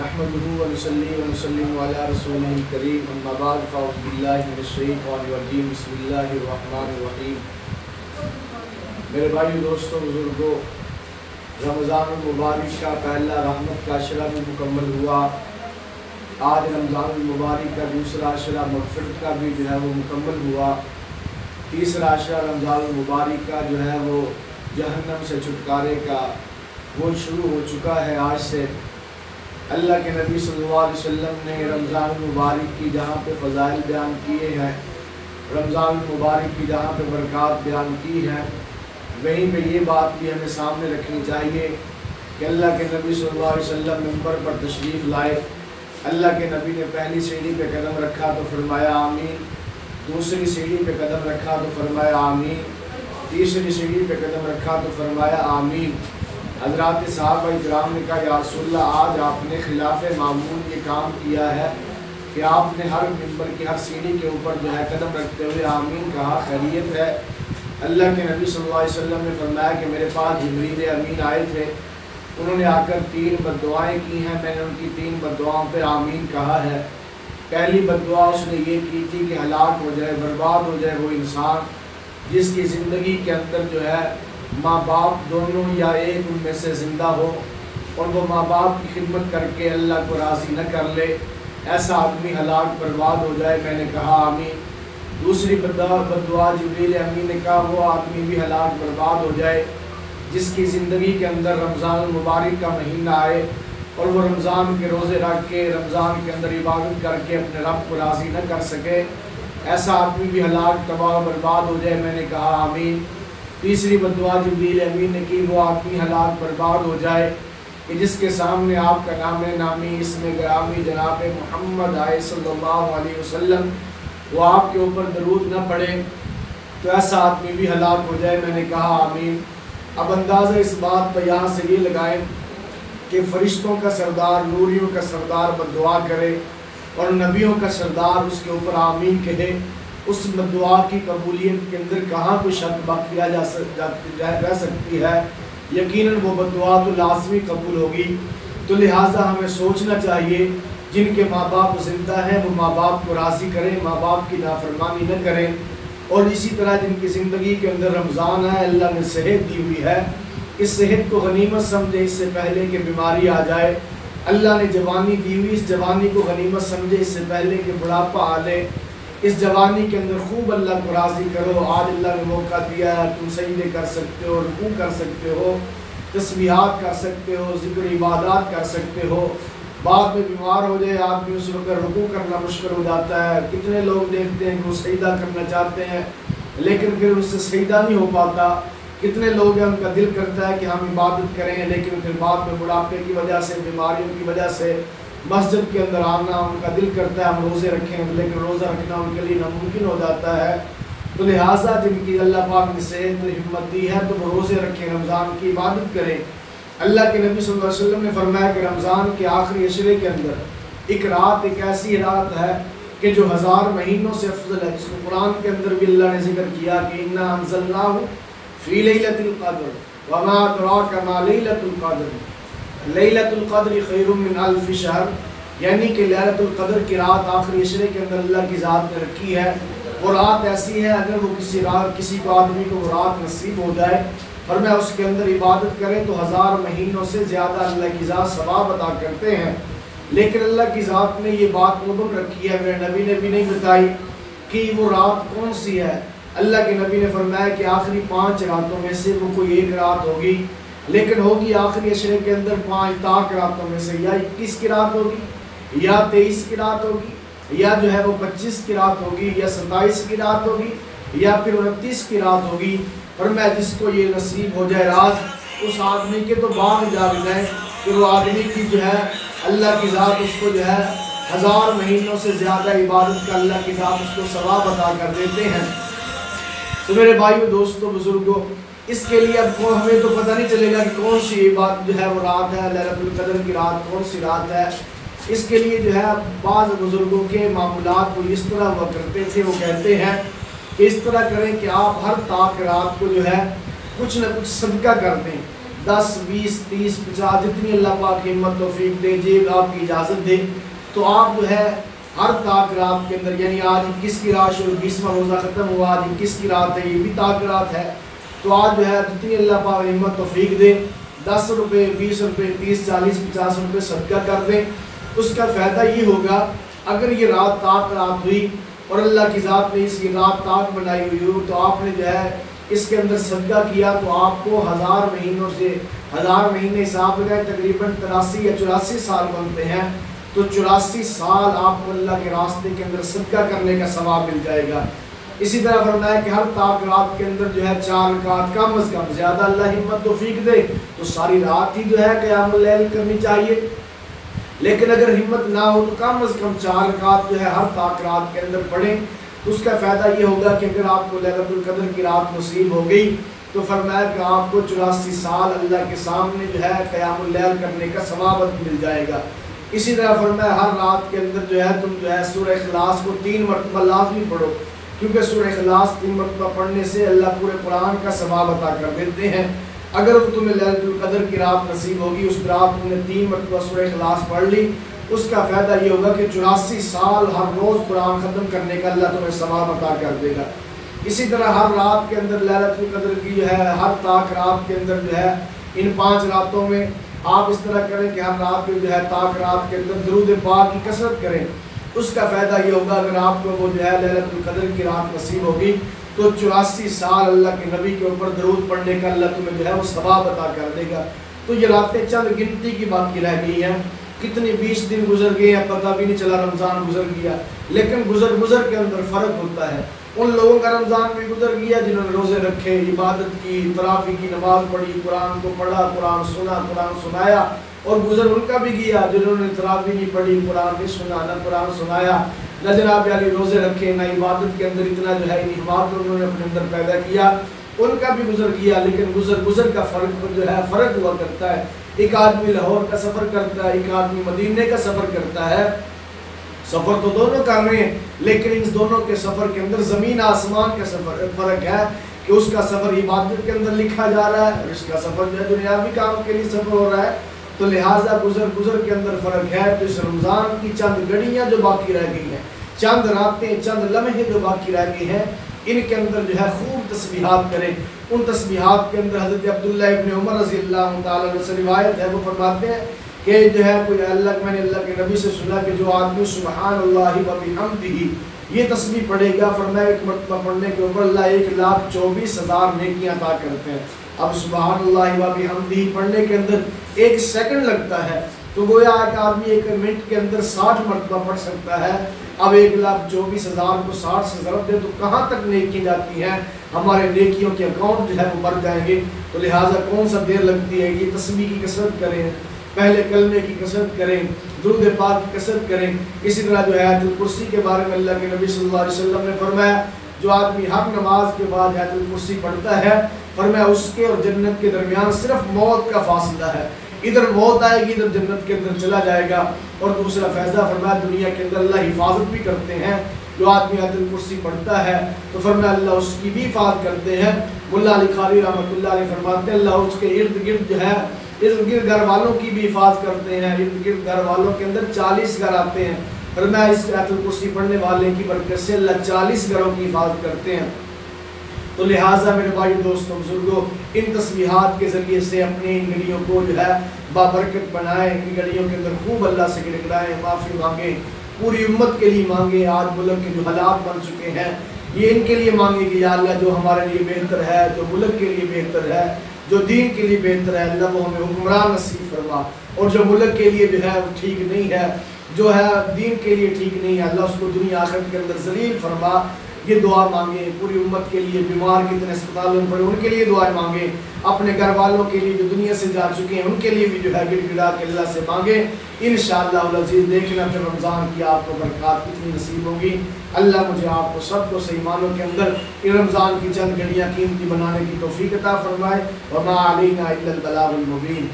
نحمده ونصلي ونسلم على رسوله الكريم اما بعد فاعوذ بالله من الشیطان الرجیم بسم اللہ الرحمن الرحیم۔ میرے بھائیو، دوستوں، بزرگوں، رمضان المبارک کا پہلا رحمت کا عشرہ بھی مکمل ہوا۔ آج رمضان المبارک کا دوسرا عشرہ مغفرت کا بھی وہ مکمل ہوا۔ تیسرا عشرہ رمضان المبارک کا وہ جہنم سے چھٹکارے کا وہ شروع ہو چکا ہے آج سے۔ اللہ کے نبی صلی اللہ علیہ وسلم نے رمضان المبارک کی جہاں پہ فضائل بیان کیے ہیں، رمضان المبارک کی جہاں پہ برکات بیان کی ہیں، وہیں پہ یہ بات بھی ہمیں سامنے رکھنی چاہیے کہ اللہ کے نبی صلی اللہ علیہ وسلم منبر پر تشریف لائے۔ اللہ کے نبی نے پہلی سیڑھی پہ قدم رکھا تو فرمایا آمین، دوسری سیڑھی پہ قدم رکھا تو فرمایا آمین، تیسری سیڑھی پہ قدم رکھا تو فرمایا آمین۔ حضرات صحابہ کرام نے کہا یا رسول اللہ، آج آپ نے خلاف معمول یہ کام کیا ہے کہ آپ نے ہر منبر کی ہر سیڑھی کے اوپر قدم رکھتے ہوئے آمین کہا، خیریت ہے؟ اللہ کے نبی صلی اللہ علیہ وسلم نے فرمایا کہ میرے پاس جبریل امین آئے تھے، انہوں نے آ کر 3 بددعائیں کی ہیں، میں نے ان کی 3 بددعاؤں پہ آمین کہا ہے۔ پہلی بددعا اس نے یہ کی تھی کہ ہلاک ہو جائے، برباد ہو جائے وہ انسان جس کی زندگی کے اندر ماں باپ دونوں یا ایک ان میں سے زندہ ہو اور وہ ماں باپ کی خدمت کر کے اللہ کو راضی نہ کر لے، ایسا آدمی ہلاک برباد ہو جائے، میں نے کہا آمین۔ دوسری بددعا جبریل امین نے کہا وہ آدمی بھی ہلاک برباد ہو جائے جس کی زندگی کے اندر رمضان المبارک کا مہینہ آئے اور وہ رمضان کے روزے رکھ کے رمضان کے اندر عبادت کر کے اپنے رب کو راضی نہ کر سکے، ایسا آدمی بھی ہلاک تباہ برباد ہو جائے، میں نے کہا آمین۔ تیسری بددعا جبریل امین نے کی وہ آدمی ہلاک برباد ہو جائے کہ جس کے سامنے آپ کا نام نامی اسم گرامی جناب محمد آئے صلی اللہ علیہ وسلم، وہ آپ کے اوپر درود نہ پڑے تو ایسا آدمی بھی ہلاک ہو جائے، میں نے کہا آمین۔ اب اندازہ اس بات پر یہاں سے یہ لگائیں کہ فرشتوں کا سردار، نوریوں کا سردار بددعا کرے اور نبیوں کا سردار اس کے اوپر آمین کہے، اس بددعا کی قبولیت کے اندر کہاں کوئی شک باقی رہ سکتی ہے؟ یقیناً وہ بددعا تو لازمی قبول ہوگی۔ تو لہٰذا ہمیں سوچنا چاہیے جن کے ماں باپ زندہ ہیں وہ ماں باپ کو راضی کریں، ماں باپ کی نافرمانی نہ کریں، اور اسی طرح جن کی زندگی کے اندر رمضان ہے، اللہ نے صحت دی ہوئی ہے، اس صحت کو غنیمت سمجھے اس سے پہلے کہ بیماری آ جائے۔ اللہ نے جوانی دی ہوئی، اس جوانی کو غنیمت سمجھے اس سے پہلے کہ بڑھاپا آ لے۔ اس جوانی کے اندر خوب اللہ کو راضی کرو۔ آج اللہ نے موقع دیا ہے، تم سجدے کر سکتے ہو، رکوع کر سکتے ہو، تسبیحات کر سکتے ہو، ذکر عبادات کر سکتے ہو۔ بعد میں بیمار ہو جائے آدمی، اس وقت رکوع کرنا مشکل ہو جاتا ہے۔ کتنے لوگ دیکھتے ہیں کہ وہ سجدہ کرنا چاہتے ہیں لیکن پھر ان سے سجدہ نہیں ہو پاتا۔ کتنے لوگ ہیں ان کا دل کرتا ہے کہ ہم عبادت کریں لیکن پھر بعد میں بڑھاپے کی وجہ سے، بیماریوں کی وجہ سے مسجد کے اندر آنا ان کا دل کرتا ہے ہم روزے رکھیں لیکن روزہ رکھنا ان کے لیے ناممکن ہو جاتا ہے۔ تو لہٰذا جن کی اللہ پاک نے صحت ہمت دی ہے تو وہ روزے رکھیں، رمضان کی عبادت کریں۔ اللہ کے نبی صلی اللہ علیہ وسلم نے فرمایا کہ رمضان کے آخری عشرے کے اندر ایک رات، ایک ایسی رات ہے کہ جو 1000 مہینوں سے افضل ہے، جس کو قرآن کے اندر بھی اللہ نے ذکر کیا کہ انا انزلناہ فی لیلۃ القدر وما ادراک ما لیلۃ القدر لیلۃ القدر خیر من الف شہر، یعنی کہ لیلۃ القدر کی رات آخری عشرے کے اندر اللہ کی ذات نے رکھی ہے۔ وہ رات ایسی ہے اگر وہ کسی کو آدمی کو وہ رات نصیب ہو جائے اور میں اس کے اندر عبادت کرے تو 1000 مہینوں سے زیادہ اللہ کی ذات ثواب عطا کرتے ہیں۔ لیکن اللہ کی ذات نے یہ بات مبہم رکھی ہے، میرے نبی نے بھی نہیں بتائی کہ وہ رات کون سی ہے۔ اللہ کے نبی نے فرمایا کہ آخری 5 راتوں میں سے وہ کوئی ایک رات ہوگی، لیکن ہوگی آخری عشرے کے اندر 5 طاق راتوں میں سے، یا 21 کی رات ہوگی، یا 23 کی رات ہوگی، یا وہ 25 کی رات ہوگی، یا 27 کی رات ہوگی، یا پھر 29 کی رات ہوگی۔ اور میں جس کو یہ نصیب ہو جائے رات، اس آدمی کے تو باغ جاگ جائے کہ وہ آدمی کی اللہ کی ذات اس کو 1000 مہینوں سے زیادہ عبادت کا اللہ کی ذات اس کو ثواب عطا کر دیتے ہیں۔ تو میرے بھائیو، دوستو، بزرگوں، اس کے لیے اب ہمیں تو پتہ نہیں چلے گا کہ کون سی بات وہ رات ہے، لیلۃ القدر کی رات کون سی رات ہے۔ اس کے لیے بعض بزرگوں کے معمولات وہ اس طرح ہوا کرتے تھے، وہ کہتے ہیں کہ اس طرح کریں کہ آپ ہر طاق رات کو کچھ نہ کچھ صدقہ کر دیں، 10 20 30 50 جتنی اللہ پاک ہمت توفیق دے، جیب آپ کی اجازت دے، تو آپ جو ہے ہر طاق رات کے اندر، یعنی آج 21 کی رات شروع 20واں روزہ ختم ہوا، آج 21 کی رات ہے، یہ بھی طاق رات ہے، تو آج جو ہے جتنی اللہ پاک ہمت توفیق دے 10 روپے 20 روپے 30 40 50 روپے صدقہ کر دیں۔ اس کا فائدہ یہ ہوگا اگر یہ رات طاق رات ہوئی اور اللہ کی ذات نے اس کی رات طاق بنائی ہوئی ہو، تو آپ نے جو ہے اس کے اندر صدقہ کیا تو آپ کو 1000 مہینوں سے 1000 مہینے حساب لگائے تقریباً 83 یا 84 سال بنتے ہیں، تو 84 سال آپ کو اللہ کے راستے کے اندر صدقہ کرنے کا ثواب مل جائے گا۔ اسی طرح فرمایا کہ ہر طاق رات کے اندر جو ہے 4 رکعت کم از کم، زیادہ اللہ ہمت توفیق دے تو ساری رات ہی جو ہے قیام اللیل کرنی چاہیے، لیکن اگر ہمت نہ ہو تو کم از کم 4 رکعت جو ہے ہر طاق رات کے اندر پڑھیں۔ تو اس کا فائدہ یہ ہوگا کہ اگر آپ کو لیلۃ القدر کی رات نصیب ہو گئی تو فرمایا کہ آپ کو 84 سال اللہ کے سامنے جو ہے قیام اللیل کرنے کا ثواب مل جائے گا۔ اسی طرح فرمایا ہر رات کے اندر جو ہے تم جو ہے سورہ اخلاص کو 3 مرتبہ لازمی پڑھو، کیونکہ سورہ اخلاص 3 مرتبہ پڑھنے سے اللہ پورے قرآن کا ثواب عطا کر دیتے ہیں۔ اگر تمہیں لیلۃ القدر کی رات نصیب ہوگی، اس رات تم نے 3 مرتبہ سورہ اخلاص پڑھ لی، اس کا فائدہ یہ ہوگا کہ 84 سال ہر روز قرآن ختم کرنے کا اللہ تمہیں ثواب عطا کر دے گا۔ اسی طرح ہر رات کے اندر لیلۃ القدر کی جو ہے ہر طاق رات کے اندر جو ہے ان 5 راتوں میں آپ اس طرح کریں کہ ہر رات میں جو ہے طاق رات کے اندر درود پاک کی کثرت کریں۔ اس کا فائدہ یہ ہوگا اگر آپ کو وہ جو ہے لیلۃ القدر کی رات نصیب ہوگی تو 84 سال اللہ کے نبی کے اوپر درود پڑھنے کا اللہ تمہیں جو ہے وہ ثواب عطا کر دے گا۔ تو یہ راتیں چند گنتی کی باقی رہ گئی ہیں، کتنی 20 دن گزر گئے ہیں پتہ بھی نہیں چلا، رمضان گزر گیا، لیکن گزر کے اندر فرق ہوتا ہے۔ ان لوگوں کا رمضان بھی گزر گیا جنہوں نے روزے رکھے، عبادت کی، تراویح کی نماز پڑھی، قرآن کو پڑھا، قرآن سنا، قرآن سنایا، اور گزر ان کا بھی گیا جنہوں نے تراویح نہیں پڑھی، قرآن نہیں سنا، نہ قرآن سنایا، نہ جناب علی روزے رکھے، نہ عبادت کے اندر اتنا جو ہے انہمام انہوں نے اپنے اندر پیدا کیا، ان کا بھی گزر گیا۔ لیکن گزر کا فرق جو ہے فرق ہوا کرتا ہے، ایک آدمی لاہور کا سفر کرتا ہے، ایک آدمی مدینے کا سفر کرتا ہے، سفر تو دونوں کر رہے ہیں، لیکن ان دونوں کے سفر کے اندر زمین آسمان کا سفر فرق ہے کہ اس کا سفر عبادت کے اندر لکھا جا رہا ہے اور اس کا سفر جو ہے دنیاوی کام کے لیے سفر ہو رہا ہے، تو لہٰذا گزر کے اندر فرق ہے۔ تو اس رمضان کی چند گھڑیاں جو باقی رہ گئی ہیں، چند راتیں، چند لمحے جو باقی رہ گئی ہیں، ان کے اندر جو ہے خوب تسبیحات کریں۔ ان تسبیحات کے اندر حضرت عبداللہ ابن عمر رضی اللہ تعالیٰ عنہ سے روایت ہے، وہ فرماتے ہیں کہ جو ہے کوئی میں نے اللہ کے نبی سے سنا کہ جو آدمی سبحان اللہ و بحمدہ یہ تسبیح پڑھے گا، فرمایا 1 مرتبہ پڑھنے کے اوپر اللہ 1,24,000 نیکیاں عطا کرتے ہیں۔ اب سبحان اللہ و بحمدہ پڑھنے کے اندر 1 سیکنڈ لگتا ہے، تو گویا ایک آدمی 1 منٹ کے اندر 60 مرتبہ پڑھ سکتا ہے۔ اب 1,24,000 کو 60 سے ضرب دے تو کہاں تک نیکی جاتی ہیں، ہمارے نیکیوں کے اکاؤنٹ جو ہے وہ بڑھ جائیں گے۔ تو لہٰذا کون سا دیر لگتی ہے، یہ تسبیح کی کثرت کریں، پہلے کلمے کی کثرت کریں، درود پاک کی کثرت کریں۔ اسی طرح جو ہے آیت الکرسی کے بارے میں اللہ کے نبی صلی اللہ علیہ وسلم نے فرمایا جو آدمی ہر نماز کے بعد آیت الکرسی پڑھتا ہے، فرمایا اس کے اور جنت کے درمیان صرف موت کا فاصلہ ہے، ادھر موت آئے گی ادھر جنت کے اندر چلا جائے گا۔ اور دوسرا فیضہ فرمایا دنیا کے اندر اللہ حفاظت بھی کرتے ہیں، جو آدمی آیت الکرسی پڑھتا ہے تو فرمایا اللہ اس کی بھی حفاظت کرتے ہیں۔ ملا علی قاری رحمۃ اللہ علیہ فرماتے ہیں اللہ اس کے ارد گرد جو ہے ارد گرد گھر والوں کی بھی حفاظت کرتے ہیں، ارد گرد گھر والوں کے اندر 40 گھر آتے ہیں، فرمایا اس آیت الکرسی پڑھنے والے کی برکت سے اللہ 40 گھروں کی حفاظت کرتے ہیں۔ تو لہٰذا میرے بھائی دوستوں بزرگوں، ان تسبیحات کے ذریعے سے اپنی ان گھڑیوں کو جو ہے بابرکت بنائیں، ان گھڑیوں کے اندر خوب اللہ سے گڑگڑائیں، معافی مانگیں، پوری امت کے لیے مانگیں۔ آج ملک کے جو حالات بن چکے ہیں یہ ان کے لیے مانگیں کہ یا اللہ جو ہمارے لیے بہتر ہے، جو ملک کے لیے بہتر ہے، جو دین کے لیے بہتر ہے، اللہ وہ ہمیں حکمران نصیب فرما، اور جو ملک کے لیے جو ہے وہ ٹھیک نہیں ہے، جو ہے دین کے لیے ٹھیک نہیں ہے، اللہ اس کو دنیا آخرت کے اندر ذلیل فرما۔ یہ دعا مانگیں پوری امت کے لیے، بیمار کتنے اسپتالوں میں پڑے ان کے لیے دعائیں مانگیں، اپنے گھر والوں کے لیے جو دنیا سے جا چکے ہیں ان کے لیے بھی جو ہے گڑ گڑا کے اللہ سے مانگیں۔ انشاءاللہ العزیز دیکھنا پھر رمضان کی آپ کو برکات کتنی نصیب ہوگی۔ اللہ مجھے آپ کو سب کو صحیح معنوں کے اندر ان رمضان کی چند گھڑیاں قیمتی بنانے کی توفیق عطا فرمائے۔ وما علینا الا البلاغ المبین۔